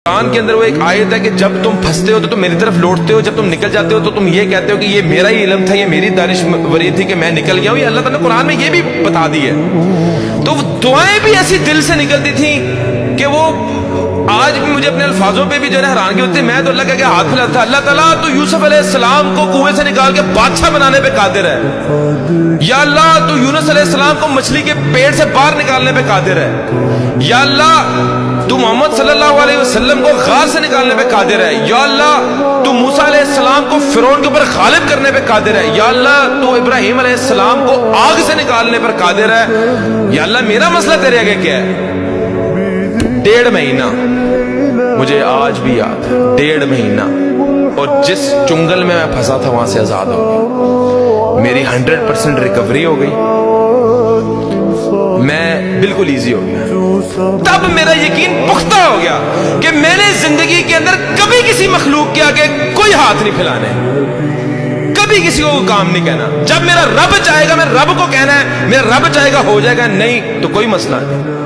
قرآن کے اندر وہ ایک آیت ہے کہ جب تم پھنستے ہو تو تم میری طرف لوٹتے ہو، جب تم نکل جاتے ہو تو تم یہ کہتے ہو کہ یہ میرا ہی علم تھا، یہ میری دانشوری تھی کہ میں نکل گیا ہوں۔ یہ اللہ تعالیٰ نے قرآن میں یہ بھی بتا دی ہے۔ تو وہ دعائیں بھی ایسی دل سے نکلتی تھیں کہ وہ آج بھی مجھے اپنے الفاظوں پہ بھی جو ہے حیرانگی ہوتی ہے۔ میں تو اللہ کا ہاتھ پھیلاتا تھا، اللہ تعالیٰ تو یوسف علیہ السلام کو کنویں سے نکال کے بادشاہ بنانے پہ قادر ہے، یا اللہ تو یونس علیہ السلام کو مچھلی کے پیٹ سے باہر نکالنے پہ قادر ہے، یا اللہ تو محمد صلی اللہ علیہ وسلم کو غار سے نکالنے پہ قادر ہے، یا اللہ تو موسیٰ علیہ السلام کو فرعون کے اوپر غالب کرنے پہ قادر ہے، یا اللہ تو ابراہیم علیہ السلام کو آگ سے نکالنے پر قادر ہے۔ یا اللہ میرا مسئلہ تیرے آگے کیا ہے؟ 1.5 مہینہ مجھے آج بھی یاد ہے، 1.5 مہینہ، اور جس چنگل میں پھنسا تھا وہاں سے آزاد ہو گئی، میری 100% ریکوری ہو گئی، میں بالکل ایزی ہو گیا۔ تب میرا یقین پختہ ہو گیا کہ میں نے زندگی کے اندر کبھی کسی مخلوق کے آگے کوئی ہاتھ نہیں پھیلانے، کبھی کسی کو کام نہیں کہنا۔ جب میرا رب چاہے گا میں رب کو کہنا ہے، میرا رب چاہے گا ہو جائے گا، نہیں تو کوئی مسئلہ نہیں۔